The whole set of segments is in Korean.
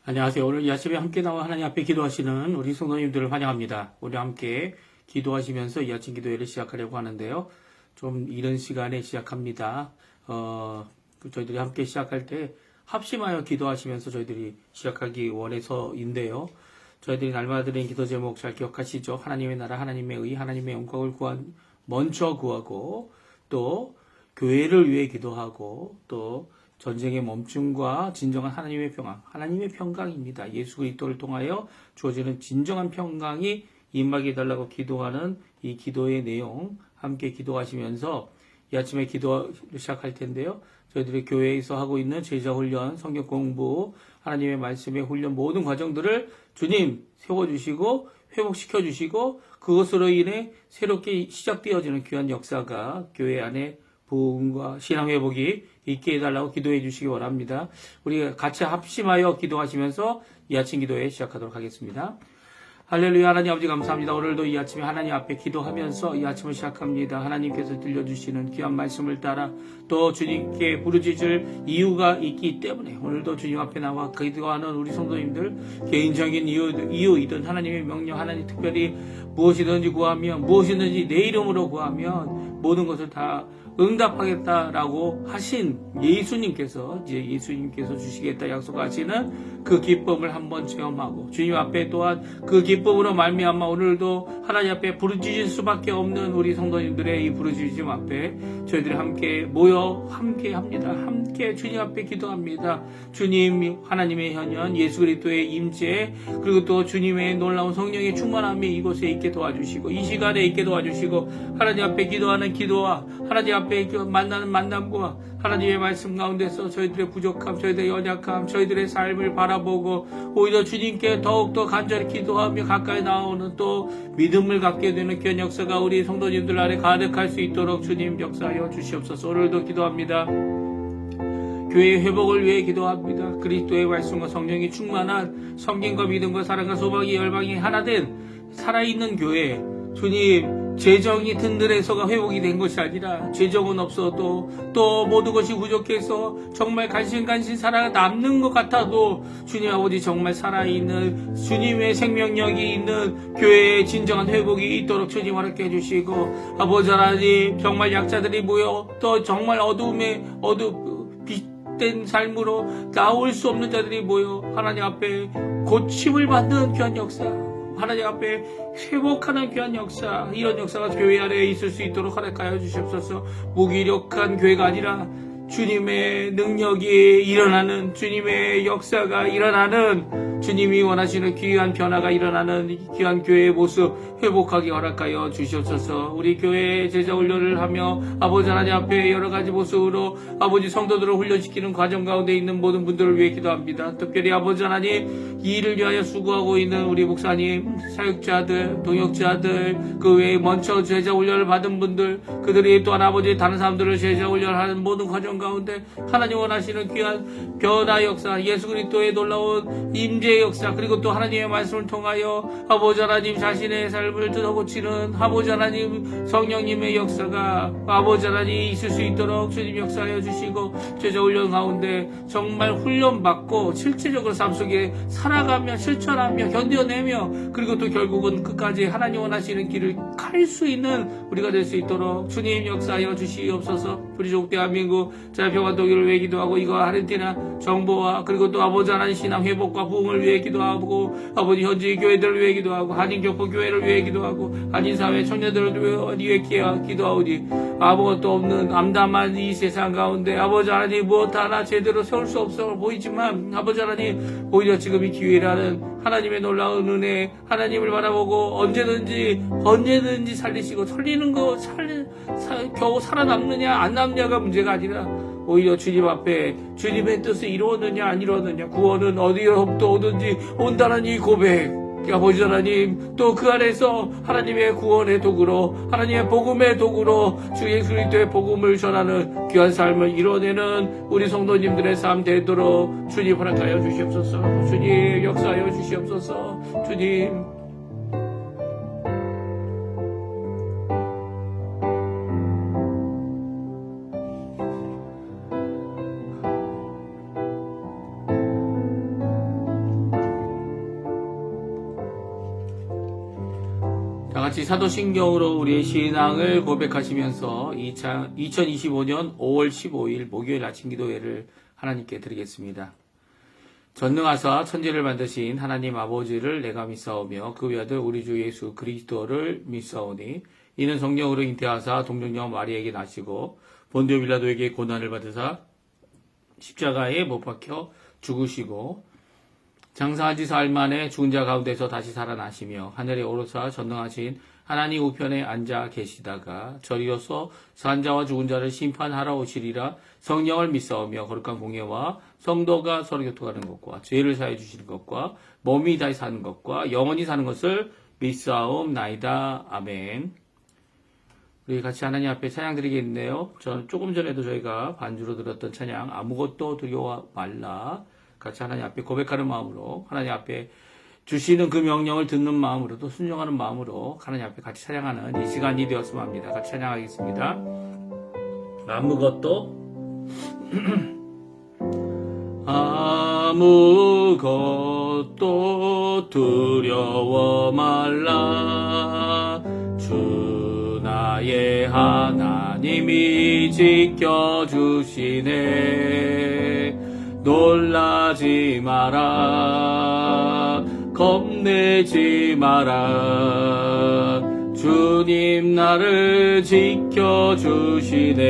안녕하세요. 오늘 이 아침에 함께 나와 하나님 앞에 기도하시는 우리 성도님들을 환영합니다. 우리 함께 기도하시면서 이 아침 기도회를 시작하려고 하는데요. 좀 이른 시간에 시작합니다. 저희들이 함께 시작할 때 합심하여 기도하시면서 저희들이 시작하기 원해서인데요. 저희들이 날마다 드리는 기도 제목 잘 기억하시죠? 하나님의 나라, 하나님의 의, 하나님의 영광을 먼저 구하고 또 교회를 위해 기도하고 또 전쟁의 멈춤과 진정한 하나님의 평강, 하나님의 평강입니다. 예수 그리스도를 통하여 주어지는 진정한 평강이 임하게 해달라고 기도하는 이 기도의 내용 함께 기도하시면서 이 아침에 기도를 시작할 텐데요. 저희들이 교회에서 하고 있는 제자훈련, 성경 공부, 하나님의 말씀의 훈련 모든 과정들을 주님 세워주시고 회복시켜주시고 그것으로 인해 새롭게 시작되어지는 귀한 역사가 교회 안에 부흥과 신앙 회복이 있게 해달라고 기도해 주시기 바랍니다. 우리 같이 합심하여 기도하시면서 이 아침 기도회 시작하도록 하겠습니다. 할렐루야. 하나님 아버지 감사합니다. 오늘도 이 아침에 하나님 앞에 기도하면서 이 아침을 시작합니다. 하나님께서 들려주시는 귀한 말씀을 따라 또 주님께 부르짖을 이유가 있기 때문에 오늘도 주님 앞에 나와 기도하는 우리 성도님들 개인적인 이유이든 하나님의 명령, 하나님 특별히 무엇이든지 구하면 무엇이든지 내 이름으로 구하면 모든 것을 다 응답하겠다라고 하신 예수님께서 주시겠다 약속하시는 그 기쁨을 한번 체험하고 주님 앞에 또한 그 기쁨으로 말미암아 오늘도 하나님 앞에 부르짖을 수밖에 없는 우리 성도님들의 이 부르짖음 앞에 저희들이 함께 모여 함께 합니다. 함께 주님 앞에 기도합니다. 주님 하나님의 현현 예수 그리스도의 임재 그리고 또 주님의 놀라운 성령의 충만함이 이곳에 있게 도와주시고 이 시간에 있게 도와주시고 하나님 앞에 기도하는 기도와 하나님 앞에 만나는 만남과 하나님의 말씀 가운데서 저희들의 부족함, 저희들의 연약함, 저희들의 삶을 바라보고 오히려 주님께 더욱더 간절히 기도하며 가까이 나오는 또 믿음을 갖게 되는 귀한 역사가 우리 성도님들 안에 가득할 수 있도록 주님 역사하여 주시옵소서. 오늘도 기도합니다. 교회의 회복을 위해 기도합니다. 그리스도의 말씀과 성령이 충만한 성경과 믿음과 사랑과 소망이 열방이 하나 된 살아있는 교회 주님 재정이 든든해서가 회복이 된 것이 아니라 재정은 없어도 또 모든 것이 부족해서 정말 간신간신 살아 남는 것 같아도 주님 아버지 정말 살아있는 주님의 생명력이 있는 교회의 진정한 회복이 있도록 주님 허락해 주시고 아버지 하나님 정말 약자들이 모여 또 정말 빛된 삶으로 나올 수 없는 자들이 모여 하나님 앞에 고침을 받는 귀한 역사 하나님 앞에 회복하는 귀한 역사 이런 역사가 교회 안에 있을 수 있도록 허락하여 주시옵소서. 무기력한 교회가 아니라 주님의 능력이 일어나는 주님의 역사가 일어나는 주님이 원하시는 귀한 변화가 일어나는 귀한 교회의 모습 회복하게 허락하여 주시옵소서. 우리 교회의 제자 훈련을 하며 아버지 하나님 앞에 여러 가지 모습으로 아버지 성도들을 훈련시키는 과정 가운데 있는 모든 분들을 위해 기도합니다. 특별히 아버지 하나님 이 일을 위하여 수고하고 있는 우리 목사님, 사역자들, 동역자들 그 외에 먼저 제자 훈련을 받은 분들 그들이 또한 아버지 다른 사람들을 제자 훈련하는 모든 과정 가운데 하나님 원하시는 귀한 변화 역사 예수 그리스도의 놀라운 임재의 역사 그리고 또 하나님의 말씀을 통하여 아버지 하나님 자신의 삶을 뜯어고치는 아버지 하나님 성령님의 역사가 아버지 하나님 있을 수 있도록 주님 역사하여 주시고 제자 훈련 가운데 정말 훈련받고 실제적으로 삶 속에 살아가며 실천하며 견뎌내며 그리고 또 결국은 끝까지 하나님 원하시는 길을 갈 수 있는 우리가 될 수 있도록 주님 역사하여 주시옵소서. 우리 대한민국 자유평화 독일을 위해 기도하고 이거 아르헨티나 정보와 그리고 또 아버지 하나님 신앙 회복과 부흥을 위해 기도하고 아버지 현지 교회들을 위해 기도하고 한인교포 교회를 위해 기도하고 한인사회 청년들을 위해 기도하오니 아무것도 없는 암담한 이 세상 가운데 아버지 하나님 무엇 하나 제대로 세울 수 없어 보이지만 아버지 하나님 오히려 지금 이 기회라는 하나님의 놀라운 은혜 하나님을 바라보고 언제든지 살리시고 살리는 거 겨우 살아남느냐 안 남느냐가 문제가 아니라 오히려 주님 앞에 주님의 뜻을 이루었느냐 안 이루었느냐 구원은 어디로부터 오든지 온다는 이 고백 아버지 하나님 또 그 안에서 하나님의 구원의 도구로 하나님의 복음의 도구로 주 예수 그리스도의 복음을 전하는 귀한 삶을 이뤄내는 우리 성도님들의 삶 되도록 주님 허락하여 주시옵소서. 주님 역사하여 주시옵소서. 주님 같이 사도신경으로 우리의 신앙을 고백하시면서 2025년 5월 15일 목요일 아침 기도회를 하나님께 드리겠습니다. 전능하사 천지를 만드신 하나님 아버지를 내가 믿사오며 그 외아들 우리 주 예수 그리스도를 믿사오니 이는 성령으로 잉태하사 동정녀 마리에게 나시고 본디오 빌라도에게 고난을 받으사 십자가에 못 박혀 죽으시고 장사한 지 사흘 만에 죽은 자 가운데서 다시 살아나시며 하늘에 오르사 전능하신 하나님 우편에 앉아 계시다가 저리로서 산 자와 죽은 자를 심판하러 오시리라. 성령을 믿사오며 거룩한 공예와 성도가 서로 교통하는 것과 죄를 사해 주시는 것과 몸이 다시 사는 것과 영원히 사는 것을 믿사옵나이다. 아멘. 우리 같이 하나님 앞에 찬양 드리겠네요. 조금 전에도 저희가 반주로 들었던 찬양 아무것도 두려워 말라. 같이 하나님 앞에 고백하는 마음으로 하나님 앞에 주시는 그 명령을 듣는 마음으로도 순종하는 마음으로 하나님 앞에 같이 찬양하는 이 시간이 되었으면 합니다. 같이 찬양하겠습니다. 아무것도 두려워 말라. 주 나의 하나님이 지켜주시네. 놀라지 마라. 겁내지 마라. 주님 나를 지켜주시네.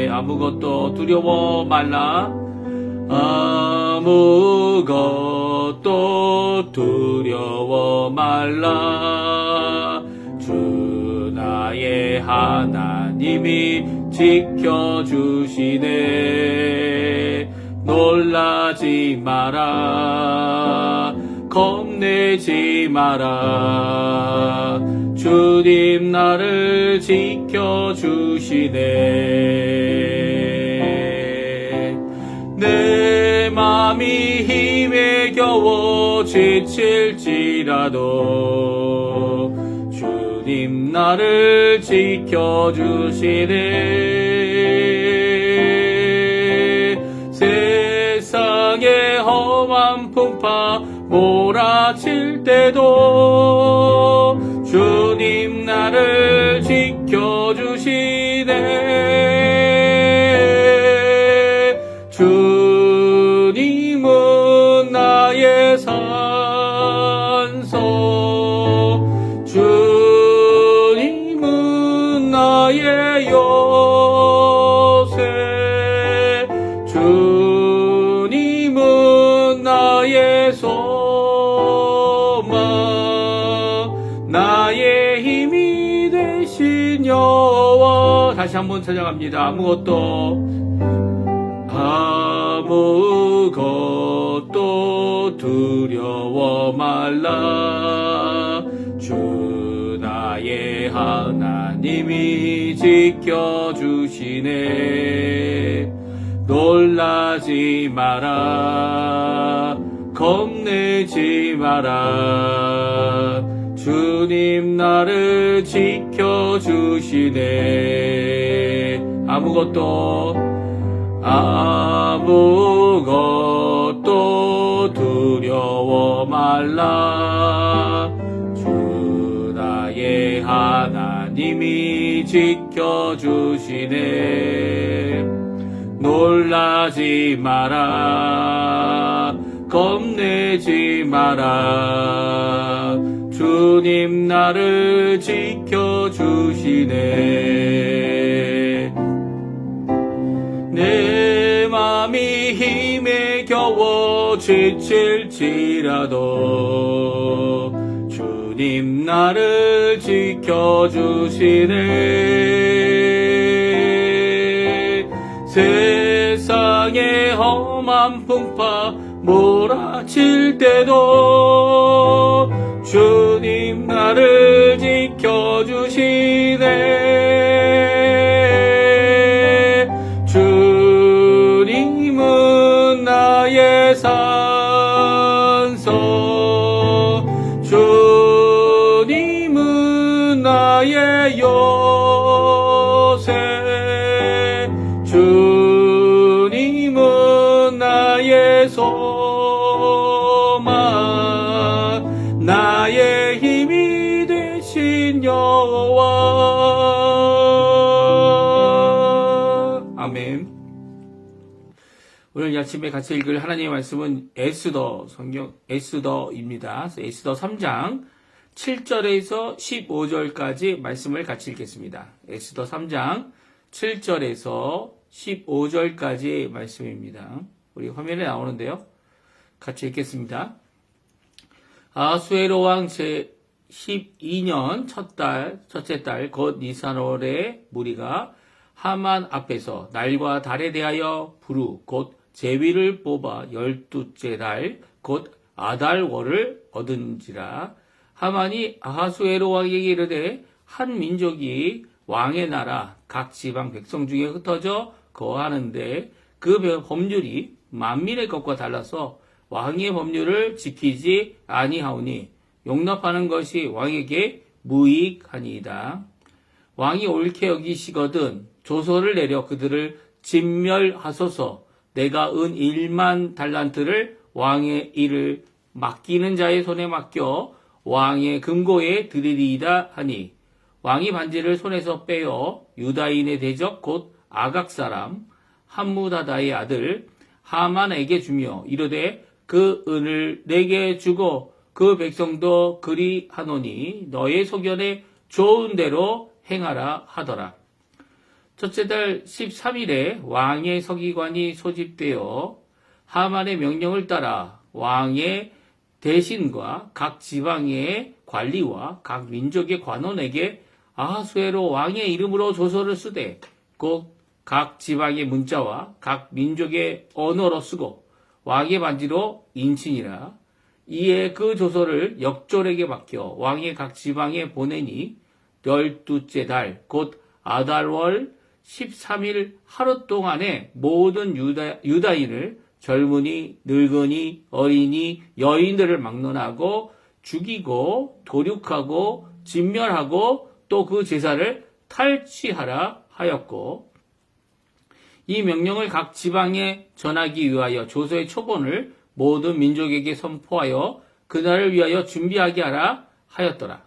아무것도 두려워 말라. 아무것도 두려워 말라. 주 나의 하나님이 지켜주시네. 놀라지 마라. 겁내지 마라. 주님 나를 지켜주시네. 내 맘이 힘에 겨워 지칠지라도 주님 나를 지켜주시네. 세상의 험한 풍파 몰아칠 때도 주님 나를 지켜주시네. 주님은 나의 산소, 주님은 나의 요새, 주님은 나의 소망, 나의 힘이 되신 여호와. 다시 한번 찬양합니다. 아무것도 두려워 말라. 주 나의 하나님이 지켜주시네. 놀라지 마라. 겁내지 마라. 주님 나를 지켜주시네. 아무것도 두려워 말라. 주 나의 하나님이 지켜주시네. 놀라지 마라. 겁내지 마라. 주님 나를 지켜주시네. 내 맘이 힘에 겨워 지칠지라도 주님 나를 지켜주시네. 세상의 험한 풍파 몰아칠 때도 주님 나를 지켜주시네. 주님은 나의 산소, 주님은 나의 요새, 주님은 나의 소망, 나의 힘이 되신 아침에 같이 읽을 하나님의 말씀은 에스더입니다. 에스더 3장 7절에서 15절까지 말씀을 같이 읽겠습니다. 에스더 3장 7절에서 15절까지 말씀입니다. 우리 화면에 나오는데요. 같이 읽겠습니다. 아수에로 왕 제12년 첫째 달 곧 니산월의 무리가 하만 앞에서 날과 달에 대하여 부르 곧 제위를 뽑아 12째 달 곧 아달월을 얻은지라. 하만이 아하수에로 왕에게 이르되 한 민족이 왕의 나라 각 지방 백성 중에 흩어져 거하는데 그 법률이 만민의 것과 달라서 왕의 법률을 지키지 아니하오니 용납하는 것이 왕에게 무익하니이다. 왕이 옳게 여기시거든 조서를 내려 그들을 진멸하소서. 내가 은 1만 달란트를 왕의 일을 맡기는 자의 손에 맡겨 왕의 금고에 드리리이다 하니 왕이 반지를 손에서 빼어 유다인의 대적 곧 아각 사람 함무다다의 아들 하만에게 주며 이르되 그 은을 내게 주고 그 백성도 그리 하노니 너의 소견에 좋은 대로 행하라 하더라. 첫째 달 13일에 왕의 서기관이 소집되어 하만의 명령을 따라 왕의 대신과 각 지방의 관리와 각 민족의 관원에게 아하수에로 왕의 이름으로 조서를 쓰되 곧 각 지방의 문자와 각 민족의 언어로 쓰고 왕의 반지로 인친이라. 이에 그 조서를 역졸에게 맡겨 왕의 각 지방에 보내니 12째 달 곧 아달월 13일 하루 동안에 모든 유다인을 젊은이, 늙은이, 어린이, 여인들을 막론하고 죽이고 도륙하고 진멸하고 또 그 제사를 탈취하라 하였고 이 명령을 각 지방에 전하기 위하여 조서의 초본을 모든 민족에게 선포하여 그날을 위하여 준비하게 하라 하였더라.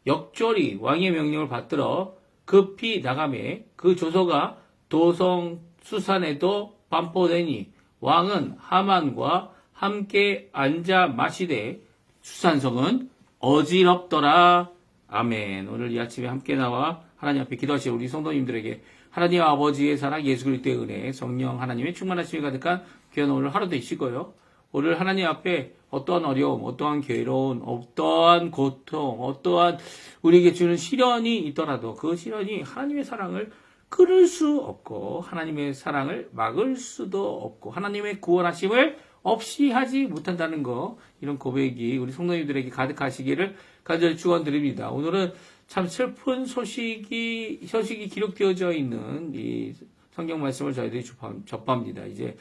역졸이 왕의 명령을 받들어 급히 나가매 그 조서가 도성 수산에도 반포되니 왕은 하만과 함께 앉아 마시되 수산성은 어지럽더라. 아멘. 오늘 이 아침에 함께 나와 하나님 앞에 기도하실 우리 성도님들에게 하나님 아버지의 사랑, 예수 그리스도의 은혜, 성령 하나님의 충만하심이 가득한 귀한 오늘 하루 되시고요. 오늘 하나님 앞에 어떠한 어려움, 어떠한 괴로움, 어떠한 고통, 어떠한 우리에게 주는 시련이 있더라도 그 시련이 하나님의 사랑을 끊을 수 없고 하나님의 사랑을 막을 수도 없고 하나님의 구원하심을 없이 하지 못한다는 거, 이런 고백이 우리 성도님들에게 가득하시기를 간절히 축원드립니다. 오늘은 참 슬픈 소식이 기록되어져 있는 이 성경 말씀을 저희들이 접합니다. 이제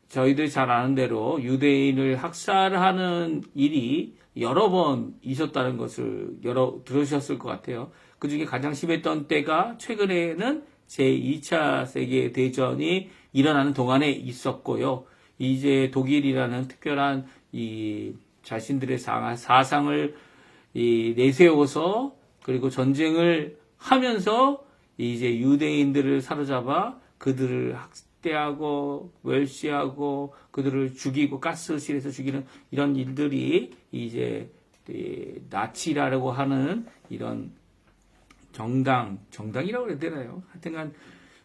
저희들이 잘 아는 대로 유대인을 학살하는 일이 여러 번 있었다는 것을 들으셨을 것 같아요. 그 중에 가장 심했던 때가 최근에는 제2차 세계대전이 일어나는 동안에 있었고요. 이제 독일이라는 특별한 이 자신들의 사상을 내세워서 그리고 전쟁을 하면서 이제 유대인들을 사로잡아 그들을 학대하고 멸시하고 그들을 죽이고 가스실에서 죽이는 이런 일들이 이제 나치라고 하는 이런 정당이라고 그래야 되나요? 하여튼간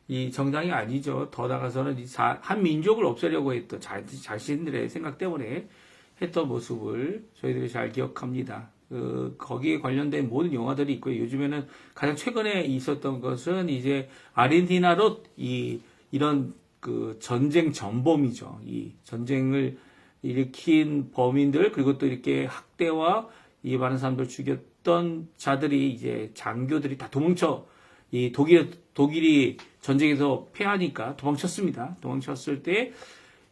이 정당이 아니죠. 더 나가서는 한 민족을 없애려고 했던 자신들의 생각 때문에 했던 모습을 저희들이 잘 기억합니다. 거기에 관련된 모든 영화들이 있고요. 요즘에는 가장 최근에 있었던 것은 이제 아르헨티나로 이런 그 전쟁 전범이죠. 이 전쟁을 일으킨 범인들 그리고 또 이렇게 학대와 이 많은 사람들 죽였던 자들이 이제 장교들이 다 이 독일이 전쟁에서 패하니까 도망쳤습니다. 도망쳤을 때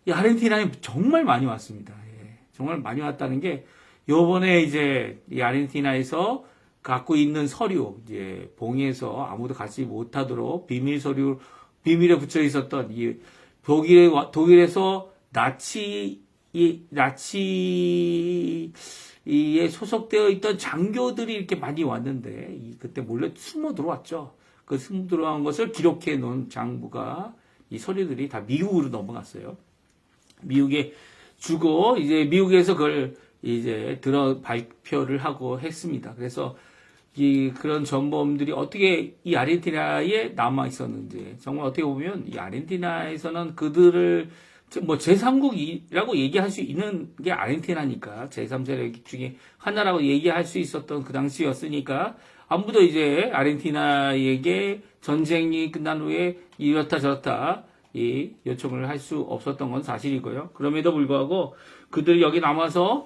이 아르헨티나에 정말 많이 왔습니다. 예, 정말 많이 왔다는 게 요번에 이제 이 아르헨티나에서 갖고 있는 서류 이제 봉에서 아무도 갖지 못하도록 비밀에 붙여 있었던 이 독일에서 나치에 소속되어 있던 장교들이 이렇게 많이 왔는데 그때 몰래 숨어 들어왔죠. 그 숨어 들어간 것을 기록해 놓은 장부가 이 서류들이 다 미국으로 넘어갔어요. 미국에 주고 이제 미국에서 그걸 이제 발표를 하고 했습니다. 그래서 그런 전범들이 어떻게 이 아르헨티나에 남아 있었는지, 정말 어떻게 보면 이 아르헨티나에서는 그들을 뭐 제3국이라고 얘기할 수 있는 게 아르헨티나니까, 제3세력 중에 하나라고 얘기할 수 있었던 그 당시였으니까 아무도 이제 아르헨티나에게 전쟁이 끝난 후에 이렇다 저렇다 이 요청을 할 수 없었던 건 사실이고요. 그럼에도 불구하고 그들이 여기 남아서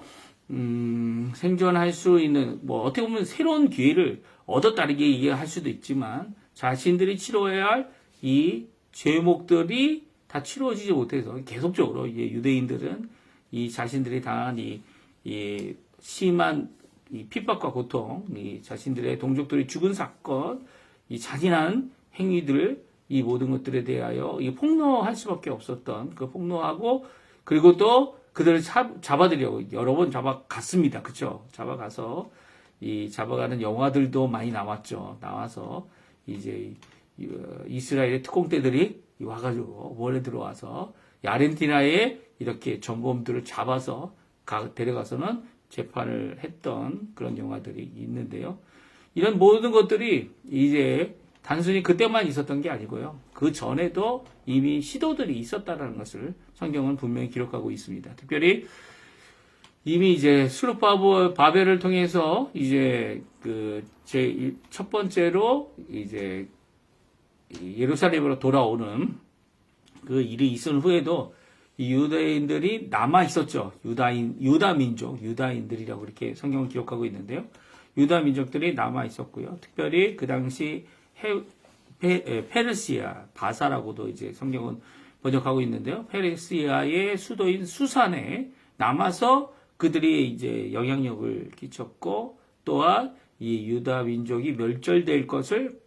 생존할 수 있는, 뭐 어떻게 보면 새로운 기회를 얻었다르게 얘기할 수도 있지만, 자신들이 치러야 할 이 죄목들이 다 치러지지 못해서 계속적으로 유대인들은 이 자신들이 당한 이 심한 이 핍박과 고통, 이 자신들의 동족들이 죽은 사건, 이 잔인한 행위들, 이 모든 것들에 대하여 이 폭로할 수밖에 없었던, 그 폭로하고, 그리고 또 그들을 잡아들려고 여러 번 잡아갔습니다. 그쵸? 잡아가서 이 잡아가는 영화들도 많이 나왔죠. 나와서 이제 이스라엘의 특공대들이 와가지고 몰래 들어와서 아르헨티나에 이렇게 전범들을 잡아서 데려가서는 재판을 했던 그런 영화들이 있는데요. 이런 모든 것들이 이제 단순히 그때만 있었던 게 아니고요. 그 전에도 이미 시도들이 있었다는 것을 성경은 분명히 기록하고 있습니다. 특별히 이미 이제 수르바벨을 통해서 이제 첫 번째로 이제 예루살렘으로 돌아오는 그 일이 있은 후에도 이 유대인들이 남아 있었죠. 유다 민족, 유다인들이라고 이렇게 성경을 기록하고 있는데요. 유다 민족들이 남아 있었고요. 특별히 그 당시 페르시아, 바사라고도 이제 성경은 번역하고 있는데요. 페르시아의 수도인 수산에 남아서 그들이 이제 영향력을 끼쳤고, 또한 이 유다 민족이 멸절될 것을,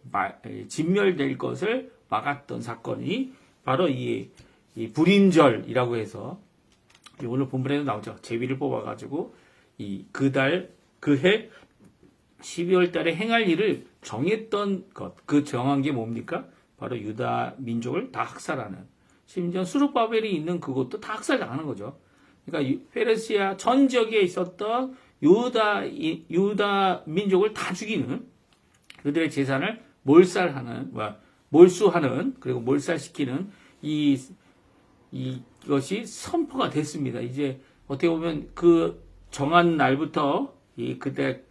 진멸될 것을 막았던 사건이 바로 이 불임절이라고 해서, 오늘 본문에도 나오죠. 제비를 뽑아가지고 그해 12월 달에 행할 일을 정했던 것, 그 정한 게 뭡니까? 바로 유다 민족을 다 학살하는, 심지어 수르바벨이 있는 그곳도 다 학살당하는 거죠. 그러니까 페르시아 전 지역에 있었던 유다 민족을 다 죽이는, 그들의 재산을 몰수하는, 그리고 몰살시키는 이것이 선포가 됐습니다. 이제 어떻게 보면 그 정한 날부터 그때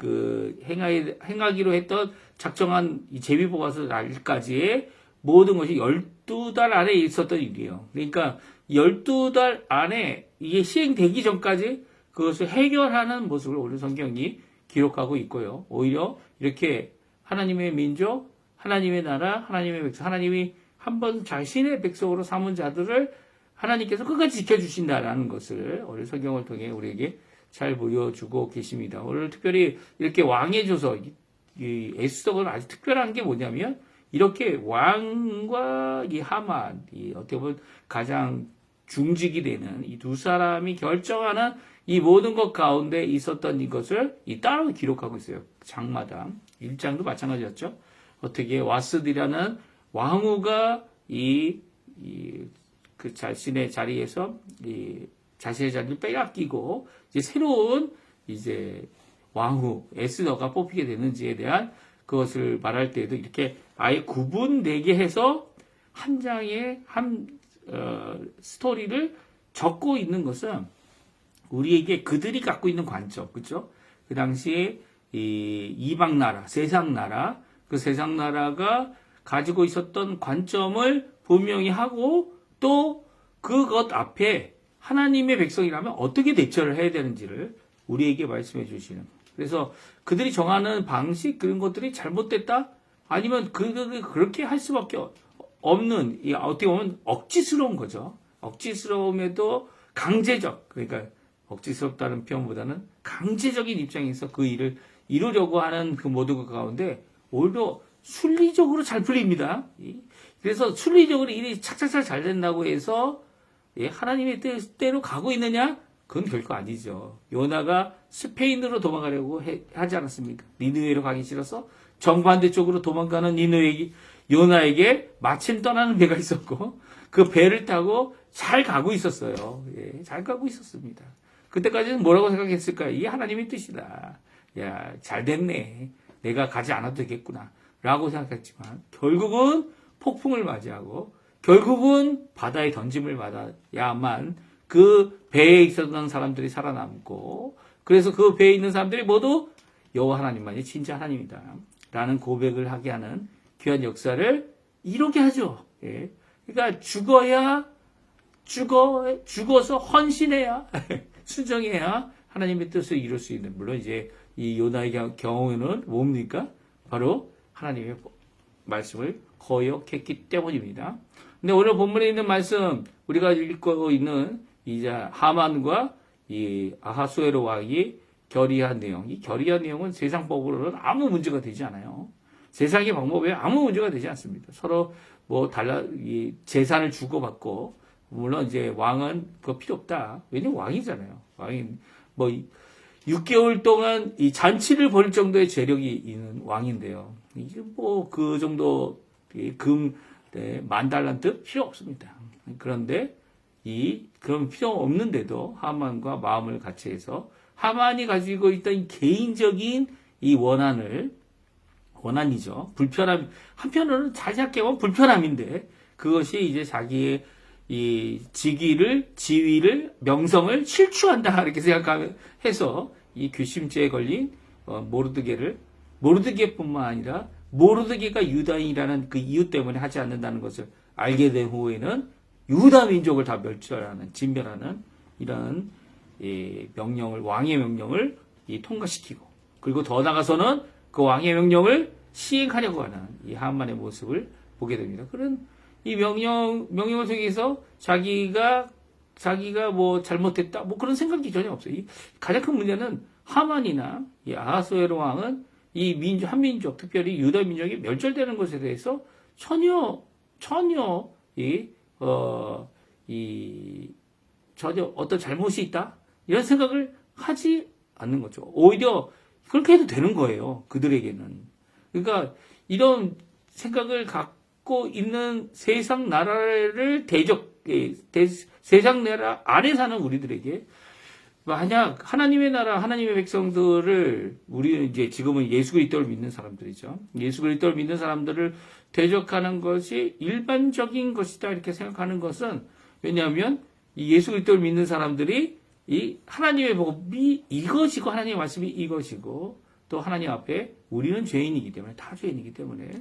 행하기로 했던 작정한 이 제비뽑아서 날까지의 모든 것이 12달 안에 있었던 일이에요. 그러니까 12달 안에 이게 시행되기 전까지 그것을 해결하는 모습을 오늘 성경이 기록하고 있고요. 오히려 이렇게 하나님의 민족, 하나님의 나라, 하나님의 백성, 하나님이 한번 자신의 백성으로 삼은 자들을 하나님께서 끝까지 지켜주신다라는 것을 오늘 성경을 통해 우리에게 잘 보여주고 계십니다. 오늘 특별히 이렇게 왕의 조서, 이 에스더가 아주 특별한 게 뭐냐면, 이렇게 왕과 이 하만, 어떻게 보면 가장 중직이 되는 이 두 사람이 결정하는 이 모든 것 가운데 있었던 이것을 따로 기록하고 있어요. 장마당 1장도 마찬가지였죠. 어떻게 와스디라는 왕후가 그 자신의 자리에서 자신의 자리를 빼앗기고 이제 새로운 이제 왕후 에스더가 뽑히게 되는지에 대한 그것을 말할 때에도 이렇게 아예 구분되게 해서 한 장의 스토리를 적고 있는 것은 우리에게 그들이 갖고 있는 관점, 그렇죠? 그 당시에 이 이방 나라, 세상 나라, 그 세상 나라가 가지고 있었던 관점을 분명히 하고, 또 그것 앞에 하나님의 백성이라면 어떻게 대처를 해야 되는지를 우리에게 말씀해 주시는. 그래서 그들이 정하는 방식, 그런 것들이 잘못됐다? 아니면 그들이 그렇게 할 수밖에 없는, 어떻게 보면 억지스러운 거죠. 억지스러움에도 강제적, 그러니까 억지스럽다는 표현보다는 강제적인 입장에서 그 일을 이루려고 하는 그 모든 것 가운데 오히려 순리적으로 잘 풀립니다. 그래서 순리적으로 일이 착착착 잘 된다고 해서 하나님의 뜻대로 가고 있느냐? 그건 결코 아니죠. 요나가 스페인으로 도망가려고 하지 않았습니까? 니느웨로 가기 싫어서 정반대 쪽으로 도망가는 요나에게 마침 떠나는 배가 있었고, 그 배를 타고 잘 가고 있었어요. 예, 잘 가고 있었습니다. 그때까지는 뭐라고 생각했을까요? 이게 하나님의 뜻이다. 야, 잘 됐네. 내가 가지 않아도 되겠구나. 라고 생각했지만, 결국은 폭풍을 맞이하고, 결국은 바다에 던짐을 받아야만 그 배에 있었던 사람들이 살아남고, 그래서 그 배에 있는 사람들이 모두 여호와 하나님만이 진짜 하나님이다. 라는 고백을 하게 하는 귀한 역사를 이렇게 하죠. 예. 그러니까 죽어서 헌신해야, 순정해야 하나님의 뜻을 이룰 수 있는, 물론 이제 이 요나의 경우에는 뭡니까? 바로 하나님의 말씀을 거역했기 때문입니다. 근데 오늘 본문에 있는 말씀, 우리가 읽고 있는 이제 하만과 이 아하수에로 왕이 결의한 내용, 이 결의한 내용은 세상 법으로는 아무 문제가 되지 않아요. 세상의 방법에 아무 문제가 되지 않습니다. 서로 뭐 이 재산을 주고받고, 물론 이제 왕은 그거 필요 없다. 왜냐면 왕이잖아요. 왕이 뭐 6개월 동안 이 잔치를 벌일 정도의 재력이 있는 왕인데요. 이게 뭐 그 정도 만 달란트 필요 없습니다. 그런데 그런 필요 없는데도 하만과 마음을 같이 해서 하만이 가지고 있던 이 개인적인 이 원한이죠. 불편함, 한편으로는 자세하게 보면 불편함인데 그것이 이제 자기의 이 지위를, 명성을 실추한다 이렇게 생각해서 이 괘씸죄에 걸린 모르드게뿐만 아니라 모르드게가 유다인이라는 그 이유 때문에 하지 않는다는 것을 알게 된 후에는 유다 민족을 다 진멸하는 이런 왕의 명령을 통과시키고, 그리고 더 나가서는 그 왕의 명령을 시행하려고 하는 이 하만의 모습을 보게 됩니다. 그런 이 명령을 통해서 자기가 뭐 잘못했다, 뭐 그런 생각이 전혀 없어요. 가장 큰 문제는 하만이나 이 아하수에로 왕은 이 한민족, 특별히 유다 민족이 멸절되는 것에 대해서 전혀 어떤 잘못이 있다, 이런 생각을 하지 않는 거죠. 오히려 그렇게 해도 되는 거예요, 그들에게는. 그러니까 이런 생각을 갖고 있는 세상 나라를 세상 나라 안에 사는 우리들에게, 만약 하나님의 나라, 하나님의 백성들을, 우리는 이제 지금은 예수 그리스도를 믿는 사람들이죠. 예수 그리스도를 믿는 사람들을 대적하는 것이 일반적인 것이다 이렇게 생각하는 것은, 왜냐하면 이 예수 그리스도를 믿는 사람들이 이 하나님의 법이 이것이고 하나님의 말씀이 이것이고, 또 하나님 앞에 우리는 죄인이기 때문에, 다 죄인이기 때문에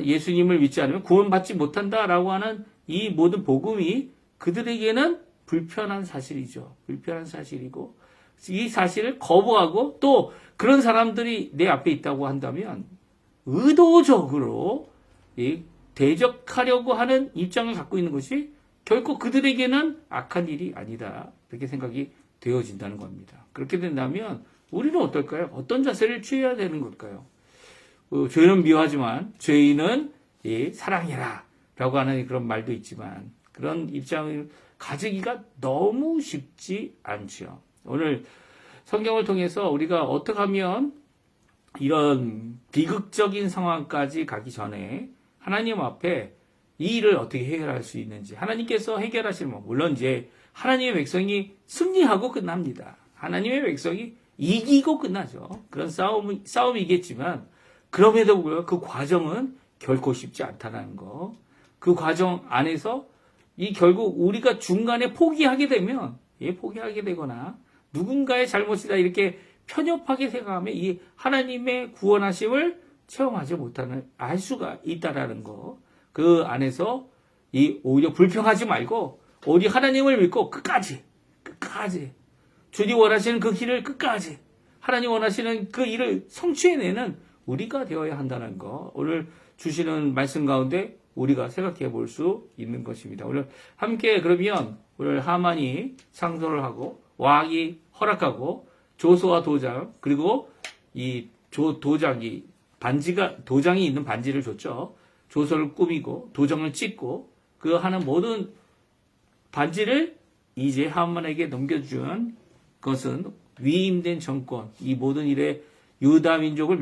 예수님을 믿지 않으면 구원받지 못한다라고 하는 이 모든 복음이 그들에게는 불편한 사실이죠. 불편한 사실이고, 이 사실을 거부하고, 또 그런 사람들이 내 앞에 있다고 한다면 의도적으로 대적하려고 하는 입장을 갖고 있는 것이 결코 그들에게는 악한 일이 아니다, 그렇게 생각이 되어진다는 겁니다. 그렇게 된다면 우리는 어떨까요? 어떤 자세를 취해야 되는 걸까요? 죄는 미워하지만 죄인은 사랑해라 라고 하는 그런 말도 있지만, 그런 입장을 가지기가 너무 쉽지 않죠. 오늘 성경을 통해서 우리가 어떻게 하면 이런 비극적인 상황까지 가기 전에 하나님 앞에 이 일을 어떻게 해결할 수 있는지, 하나님께서 해결하시는, 물론 이제 하나님의 백성이 승리하고 끝납니다. 하나님의 백성이 이기고 끝나죠. 그런 싸움이겠지만, 그럼에도 불구하고 그 과정은 결코 쉽지 않다는 거. 그 과정 안에서 결국 우리가 중간에 포기하게 되거나 누군가의 잘못이다 이렇게 편협하게 생각하면 이 하나님의 구원하심을 체험하지 못하는, 알 수가 있다라는 거. 그 안에서 오히려 불평하지 말고 오히려 하나님을 믿고 끝까지 주님 원하시는 그 길을 끝까지, 하나님 원하시는 그 일을 성취해내는 우리가 되어야 한다는 거, 오늘 주시는 말씀 가운데 우리가 생각해 볼 수 있는 것입니다. 오늘 함께 그러면 오늘 하만이 상소를 하고 왕이 허락하고 조서와 도장, 그리고 이 도장이 있는 반지를 줬죠. 조서를 꾸미고 도장을 찍고 그 하는 모든 반지를 이제 하만에게 넘겨준 것은 위임된 정권, 이 모든 일에 유다 민족을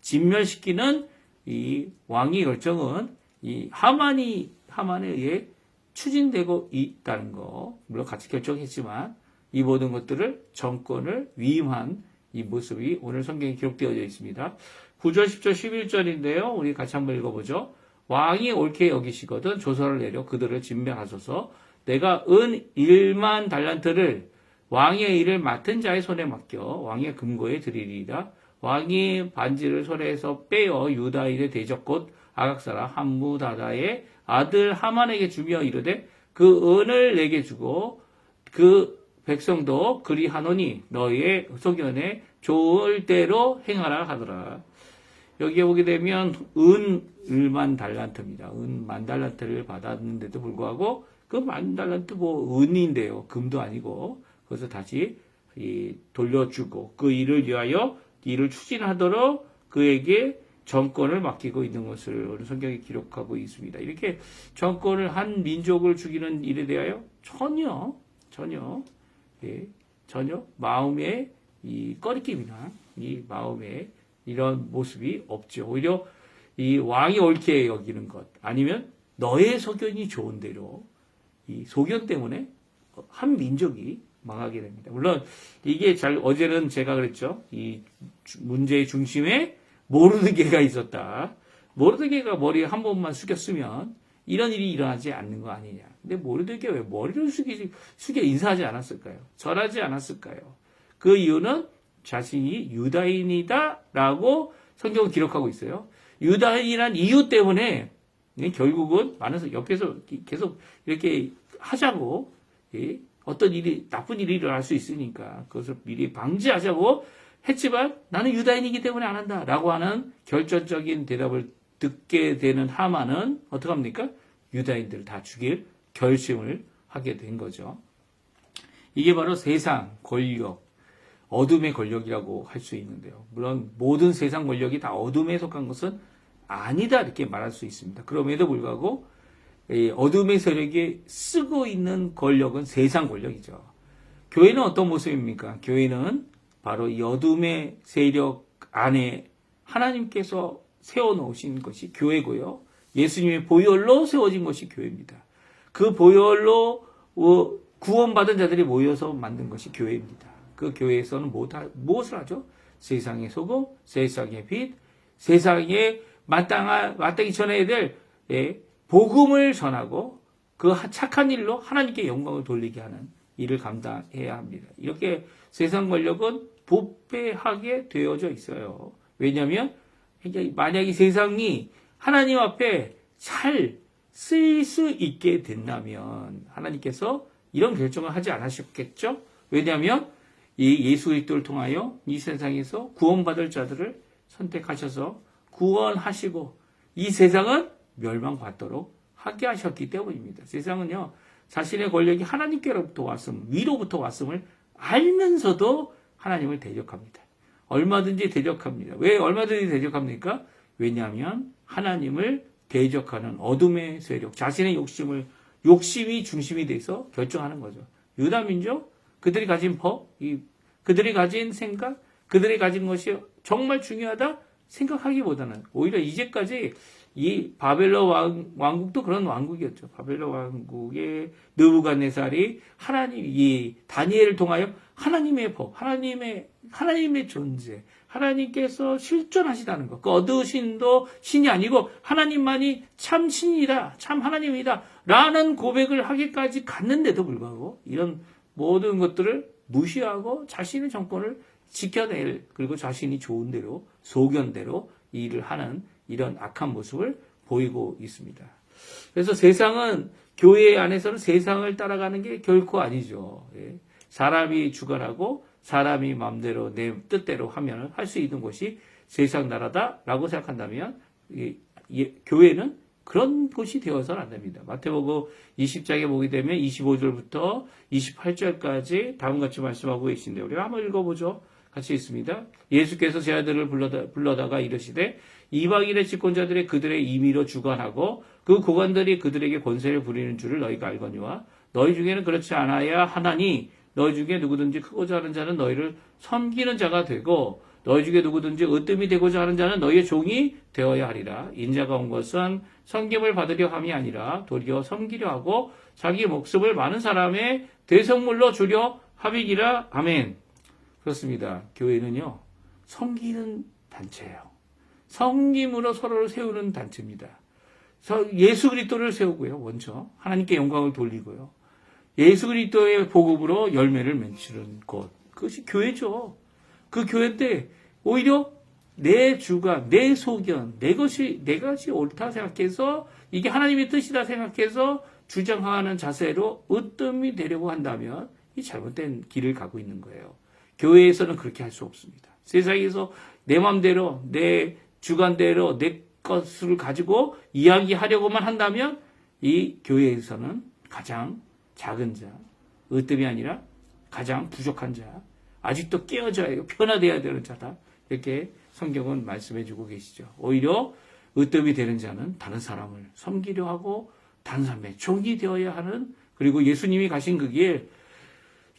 진멸시키는 이 왕의 결정은 이 하만이 하만에 의해 추진되고 있다는 거. 물론 같이 결정했지만 이 모든 것들을 정권을 위임한 이 모습이 오늘 성경에 기록되어져 있습니다. 9절, 10절, 11절인데요. 우리 같이 한번 읽어보죠. 왕이 옳게 여기시거든 조서를 내려 그들을 진멸하소서. 내가 은 1만 달란트를 왕의 일을 맡은 자의 손에 맡겨 왕의 금고에 드리리이다. 왕이 반지를 손에서 빼어 유다인의 대적 곧 아각사라 함무다다의 아들 하만에게 주며 이르되 그 은을 내게 주고 그 백성도 그리하노니 너희의 소견에 좋을 대로 행하라 하더라. 여기에 보게 되면 은 1만 달란트입니다. 은 10,000달란트를 받았는데도 불구하고 그 10,000달란트 뭐 은인데요. 금도 아니고 그래서 다시 돌려주고 그 일을 위하여 일을 추진하도록 그에게 정권을 맡기고 있는 것을 오늘 성경이 기록하고 있습니다. 이렇게 정권을 한 민족을 죽이는 일에 대하여 전혀 마음에 이 꺼리낌이나 이 마음에 이런 모습이 없죠. 오히려 이 왕이 옳게 여기는 것 아니면 너의 소견이 좋은 대로 이 소견 때문에 한 민족이 망하게 됩니다. 물론 이게 어제는 제가 그랬죠. 이 문제의 중심에 모르드게가 있었다. 모르드게가 머리 한 번만 숙였으면 이런 일이 일어나지 않는 거 아니냐. 근데 모르드게 왜 머리를 숙여 인사하지 않았을까요? 절하지 않았을까요? 그 이유는 자신이 유다인이다라고 성경은 기록하고 있어요. 유다인이란 이유 때문에 결국은 많은 옆에서 계속 이렇게 하자고 어떤 일이 나쁜 일이 일어날 수 있으니까 그것을 미리 방지하자고 했지만 나는 유다인이기 때문에 안 한다라고 하는 결정적인 대답을 듣게 되는 하만은 어떻게 합니까? 유다인들을 다 죽일 결심을 하게 된 거죠. 이게 바로 세상 권력, 어둠의 권력이라고 할 수 있는데요. 물론 모든 세상 권력이 다 어둠에 속한 것은 아니다 이렇게 말할 수 있습니다. 그럼에도 불구하고 어둠의 세력이 쓰고 있는 권력은 세상 권력이죠. 교회는 어떤 모습입니까? 교회는 바로 이 어둠의 세력 안에 하나님께서 세워놓으신 것이 교회고요. 예수님의 보혈로 세워진 것이 교회입니다. 그 보혈로 구원받은 자들이 모여서 만든 것이 교회입니다. 그 교회에서는 무엇을 하죠? 세상의 소금, 세상의 빛, 세상에 마땅히 전해야 될 복음을 전하고 그 착한 일로 하나님께 영광을 돌리게 하는 일을 감당해야 합니다. 이렇게 세상 권력은 부패하게 되어져 있어요. 왜냐하면 만약 이 세상이 하나님 앞에 잘 쓰일 수 있게 된다면 하나님께서 이런 결정을 하지 않으셨겠죠? 왜냐하면 이 예수 그리스도를 통하여 이 세상에서 구원받을 자들을 선택하셔서 구원하시고 이 세상은 멸망받도록 하게 하셨기 때문입니다. 세상은요, 자신의 권력이 하나님께로부터 위로부터 왔음을 알면서도 하나님을 대적합니다. 얼마든지 대적합니다. 왜 얼마든지 대적합니까? 왜냐하면 하나님을 대적하는 어둠의 세력, 자신의 욕심이 중심이 돼서 결정하는 거죠. 유다 민족, 그들이 가진 법, 그들이 가진 생각, 그들이 가진 것이 정말 중요하다 생각하기보다는 오히려 이제까지 이 바벨론 왕국도 그런 왕국이었죠. 바벨론 왕국의 느부갓네살이 이 다니엘을 통하여 하나님의 법, 하나님의 존재, 하나님께서 실존하시다는 것, 그 얻으신도 신이 아니고 하나님만이 참 신이다, 참 하나님이다 라는 고백을 하기까지 갔는데도 불구하고 이런 모든 것들을 무시하고 자신의 정권을 지켜낼, 그리고 자신이 좋은 대로 소견대로 일을 하는 이런 악한 모습을 보이고 있습니다. 그래서 세상은, 교회 안에서는 세상을 따라가는 게 결코 아니죠. 사람이 주관하고 사람이 마음대로 내 뜻대로 하면 할 수 있는 것이 세상 나라다라고 생각한다면 교회는 그런 곳이 되어서는 안 됩니다. 마태복음 20장에 보게 되면 25절부터 28절까지 다음과 같이 말씀하고 계신데 우리가 한번 읽어보죠. 같이 있습니다. 예수께서 제 아들을 불러다가 이르시되 이방인의 집권자들이 그들의 임의로 주관하고 그 고관들이 그들에게 권세를 부리는 줄을 너희가 알거니와 너희 중에는 그렇지 않아야 하나니 너희 중에 누구든지 크고 작은 자는 너희를 섬기는 자가 되고 너희 중에 누구든지 으뜸이 되고자 하는 자는 너희의 종이 되어야 하리라. 인자가 온 것은 섬김을 받으려 함이 아니라 도리어 섬기려 하고 자기 목숨을 많은 사람의 대성물로 주려 함이니라. 아멘. 그렇습니다. 교회는요, 섬기는 단체예요. 섬김으로 서로를 세우는 단체입니다. 예수 그리스도를 세우고요. 먼저 하나님께 영광을 돌리고요. 예수 그리스도의 복음으로 열매를 맺는 곳. 그것이 교회죠. 그 교회인데 오히려 내 주관, 내 소견, 내 것이 옳다 생각해서 이게 하나님의 뜻이다 생각해서 주장하는 자세로 으뜸이 되려고 한다면 이 잘못된 길을 가고 있는 거예요. 교회에서는 그렇게 할 수 없습니다. 세상에서 내 마음대로, 내 주관대로, 내 것을 가지고 이야기하려고만 한다면 이 교회에서는 가장 작은 자, 으뜸이 아니라 가장 부족한 자, 아직도 깨어져야 하고 변화되어야 되는 자다. 이렇게 성경은 말씀해주고 계시죠. 오히려 으뜸이 되는 자는 다른 사람을 섬기려 하고 다른 사람의 종이 되어야 하는, 그리고 예수님이 가신 그 길,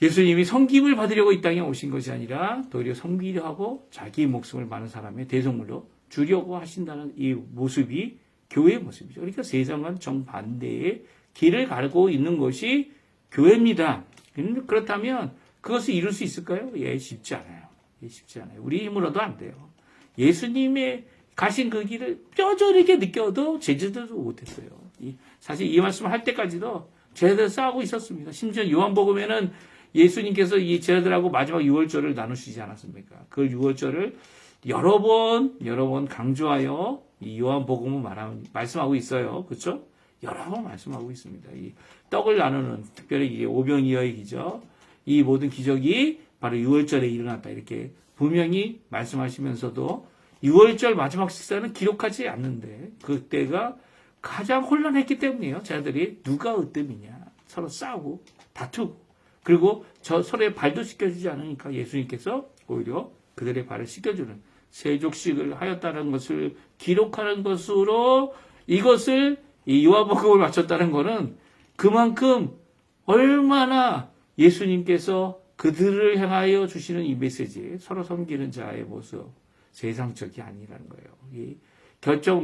예수님이 섬김을 받으려고 이 땅에 오신 것이 아니라 도리어 섬기려 하고 자기 목숨을 많은 사람의 대성물로 주려고 하신다는 이 모습이 교회의 모습이죠. 그러니까 세상과는 정반대의 길을 가고 있는 것이 교회입니다. 그렇다면 그것을 이룰 수 있을까요? 예, 쉽지 않아요. 예, 쉽지 않아요. 우리 힘으로도 안 돼요. 예수님의 가신 그 길을 뼈저리게 느껴도 제자들도 못했어요. 사실 이 말씀을 할 때까지도 제자들 싸우고 있었습니다. 심지어 요한복음에는 예수님께서 이 제자들하고 마지막 유월절을 나누시지 않았습니까? 그 유월절을 여러 번 강조하여 이 요한복음은 말씀하고 있어요. 그렇죠? 여러 번 말씀하고 있습니다. 이 떡을 나누는, 특별히 이게 오병이어의 기적, 이 모든 기적이 바로 유월절에 일어났다. 이렇게 분명히 말씀하시면서도 유월절 마지막 식사는 기록하지 않는데 그때가 가장 혼란했기 때문이에요. 제자들이 누가 으뜸이냐, 서로 싸우고 다투고, 그리고 서로의 발도 씻겨주지 않으니까 예수님께서 오히려 그들의 발을 씻겨주는 세족식을 하였다는 것을 기록하는 것으로 이것을 이 요한복음을 마쳤다는 것은 그만큼 얼마나 예수님께서 그들을 향하여 주시는 이 메시지, 서로 섬기는 자의 모습, 세상적이 아니라는 거예요. 이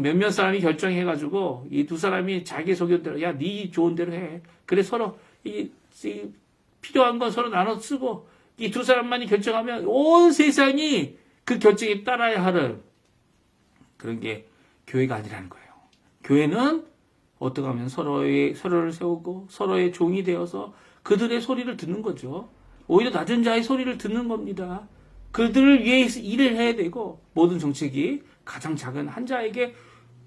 몇몇 사람이 결정해가지고 이 두 사람이 자기 소견대로, 야, 네 좋은 대로 해. 그래, 서로 필요한 건 서로 나눠 쓰고 이 두 사람만이 결정하면 온 세상이 그 결정에 따라야 하는 그런 게 교회가 아니라는 거예요. 교회는 어떻게 하면 서로를 세우고 서로의 종이 되어서 그들의 소리를 듣는 거죠. 오히려 낮은 자의 소리를 듣는 겁니다. 그들을 위해 일을 해야 되고, 모든 정책이 가장 작은 한 자에게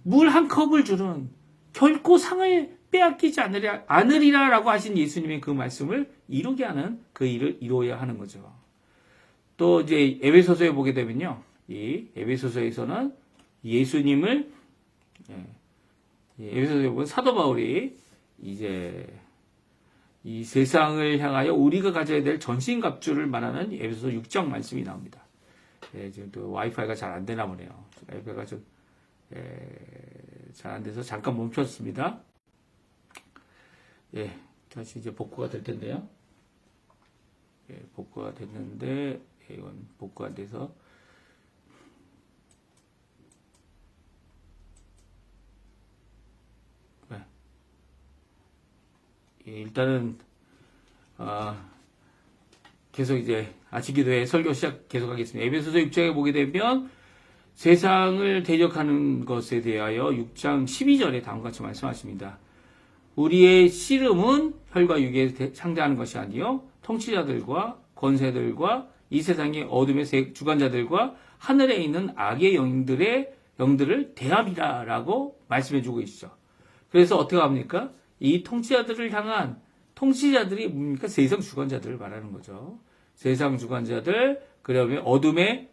물 한 컵을 주는, 결코 상을 빼앗기지 않으리라라고 하신 예수님의 그 말씀을 이루게 하는 그 일을 이루어야 하는 거죠. 또 이제 에베소서에 보게 되면요, 이 에베소서에서는 예수님을, 에베소서에 보면 사도 바울이 이제 이 세상을 향하여 우리가 가져야 될 전신갑주를 말하는 에베소서 6장 말씀이 나옵니다. 지금 또 와이파이가 잘 안 되나 보네요. 와이파이가 좀 잘 안 돼서 잠깐 멈췄습니다. 다시 이제 복구가 될 텐데요. 복구가 됐는데 이건 복구가 안 돼서 일단은 계속 이제 아침 기도회 설교 계속하겠습니다. 에베소서 6장에 보게 되면 세상을 대적하는 것에 대하여 6장 12절에 다음과 같이 말씀하십니다. 우리의 씨름은 혈과 육에 상대하는 것이 아니요 통치자들과 권세들과 이 세상의 어둠의 주관자들과 하늘에 있는 악의 영들을 대함이라라고 말씀해주고 계시죠. 그래서 어떻게 합니까? 이 통치자들을 향한, 통치자들이 뭡니까? 세상 주관자들을 말하는 거죠. 세상 주관자들, 그러면 어둠의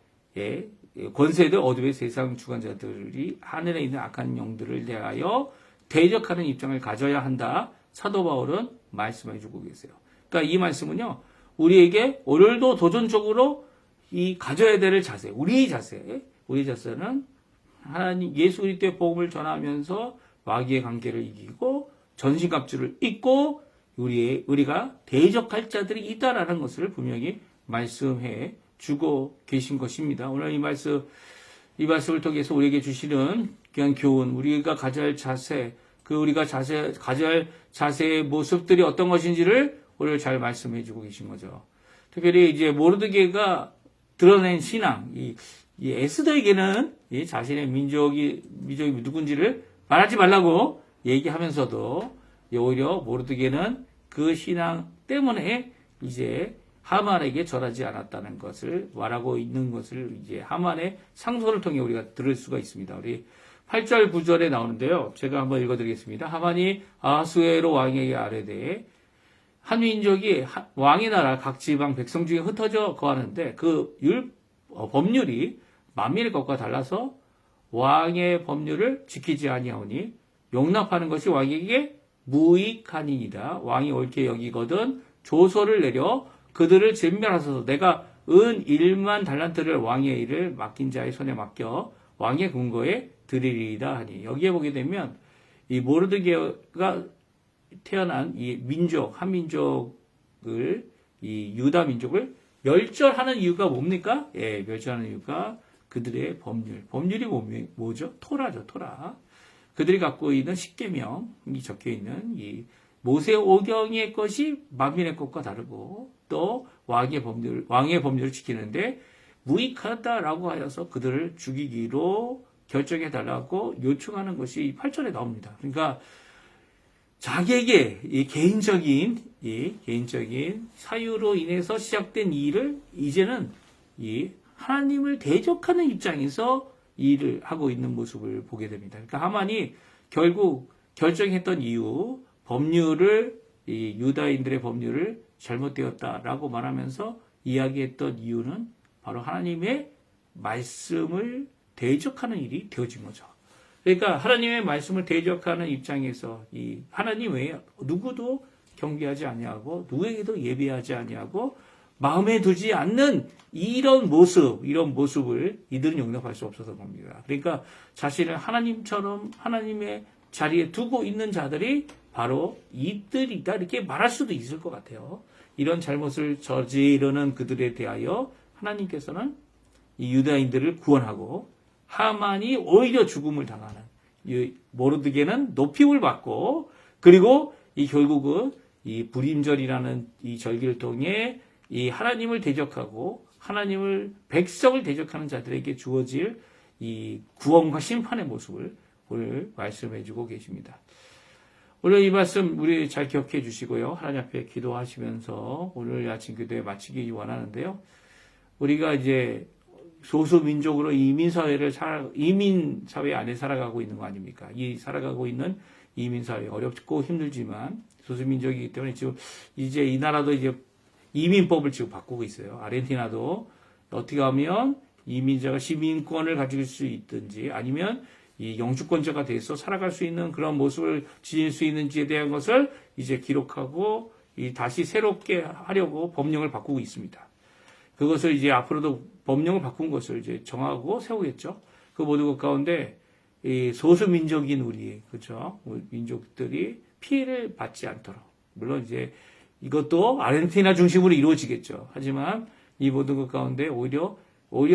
권세들, 어둠의 세상 주관자들이 하늘에 있는 악한 영들을 대하여 대적하는 입장을 가져야 한다. 사도 바울은 말씀해주고 계세요. 그러니까 이 말씀은요, 우리에게 오늘도 도전적으로 이 가져야 될 자세, 우리 자세는 하나님 예수 그리스도의 복음을 전하면서 마귀의 관계를 이기고 전신갑주를 입고 우리가 대적할 자들이 있다라는 것을 분명히 말씀해 주고 계신 것입니다. 오늘 이 말씀을 통해서 우리에게 주시는 귀한 교훈, 우리가 가져야 할 자세, 가져야 할 자세의 모습들이 어떤 것인지를 오늘 잘 말씀해 주고 계신 거죠. 특별히 이제 모르드게가 드러낸 신앙, 이 에스더에게는 자신의 민족이 누군지를 말하지 말라고 얘기하면서도 오히려 모르드게는 그 신앙 때문에 이제 하만에게 절하지 않았다는 것을 말하고 있는 것을 이제 하만의 상소를 통해 우리가 들을 수가 있습니다. 우리 8절 9절에 나오는데요. 제가 한번 읽어드리겠습니다. 하만이 아하수에로 왕에게 아뢰되 한 민족이 왕의 나라 각 지방 백성 중에 흩어져 거하는데 그 법률이 만민의 것과 달라서 왕의 법률을 지키지 아니하오니 용납하는 것이 왕에게 무익하니이다. 왕이 옳게 여기거든 조서를 내려 그들을 진멸하소서. 내가 은 1만 달란트를 왕의 일을 맡긴 자의 손에 맡겨 왕의 궁거에 드리리이다 하니, 여기에 보게 되면 이 모르드게가 태어난 이 민족, 한민족을, 이 유다 민족을 멸절하는 이유가 뭡니까? 예, 멸절하는 이유가 그들의 법률이 뭐죠? 토라죠, 토라. 그들이 갖고 있는 십계명이 적혀 있는 이 모세 오경의 것이 만민의 것과 다르고 또 왕의 법률을 지키는데 무익하다라고 하여서 그들을 죽이기로 결정해 달라고 요청하는 것이 이 8절에 나옵니다. 그러니까 자기에게 이 개인적인 사유로 인해서 시작된 이 일을 이제는 이 하나님을 대적하는 입장에서 이 일을 하고 있는 모습을 보게 됩니다. 그러니까 하만이 결국 결정했던 이유, 이 유다인들의 법률을 잘못되었다라고 말하면서 이야기했던 이유는 바로 하나님의 말씀을 대적하는 일이 되어진 거죠. 그러니까 하나님의 말씀을 대적하는 입장에서 이 하나님 외에 누구도 경배하지 아니하고 누구에게도 예배하지 아니하고 마음에 두지 않는 이런 모습을 이들은 용납할 수 없어서 봅니다. 그러니까 자신을 하나님처럼 하나님의 자리에 두고 있는 자들이 바로 이들이다, 이렇게 말할 수도 있을 것 같아요. 이런 잘못을 저지르는 그들에 대하여 하나님께서는 이 유다인들을 구원하고 하만이 오히려 죽음을 당하는, 모르드게는 높임을 받고, 그리고 결국은 이 불임절이라는 이 절기를 통해 이 하나님을 대적하고 백성을 대적하는 자들에게 주어질 이 구원과 심판의 모습을 오늘 말씀해 주고 계십니다. 오늘 이 말씀 우리 잘 기억해 주시고요. 하나님 앞에 기도하시면서 오늘 아침 기도에 마치기 원하는데요. 우리가 이제 소수민족으로 이민사회 안에 살아가고 있는 거 아닙니까? 살아가고 있는 이민사회, 어렵고 힘들지만 소수민족이기 때문에 지금 이제 이 나라도 이제 이민법을 지금 바꾸고 있어요. 아르헨티나도 어떻게 하면 이민자가 시민권을 가질 수 있든지 아니면 이 영주권자가 돼서 살아갈 수 있는 그런 모습을 지닐 수 있는지에 대한 것을 이제 기록하고 다시 새롭게 하려고 법령을 바꾸고 있습니다. 그것을 이제 앞으로도 법령을 바꾼 것을 이제 정하고 세우겠죠. 그 모든 것 가운데 이 소수민족인 우리, 그렇죠? 민족들이 피해를 받지 않도록. 물론 이제 이것도 아르헨티나 중심으로 이루어지겠죠. 하지만 이 모든 것 가운데 오히려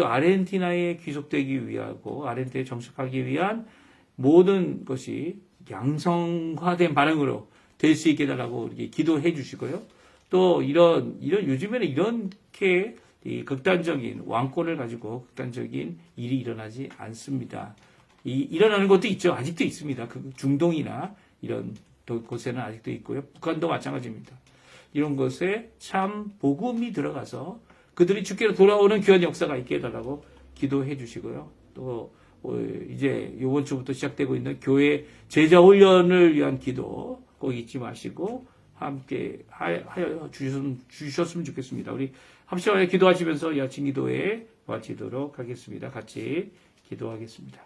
아르헨티나에 귀속되기 위하고 아르헨티나에 정착하기 위한 모든 것이 양성화된 반응으로 될 수 있게 해달라고 기도해 주시고요. 또 요즘에는 이렇게 이 극단적인 왕권을 가지고 극단적인 일이 일어나지 않습니다. 일어나는 것도 있죠. 아직도 있습니다. 그 중동이나 이런 곳에는 아직도 있고요. 북한도 마찬가지입니다. 이런 것에 참 복음이 들어가서 그들이 주께로 돌아오는 귀한 역사가 있게 해달라고 기도해 주시고요. 또 이제 이번 주부터 시작되고 있는 교회 제자 훈련을 위한 기도 꼭 잊지 마시고 함께 하여 주셨으면 좋겠습니다. 우리 합심하여 기도하시면서 이 아침 기도에 마치도록 하겠습니다. 같이 기도하겠습니다.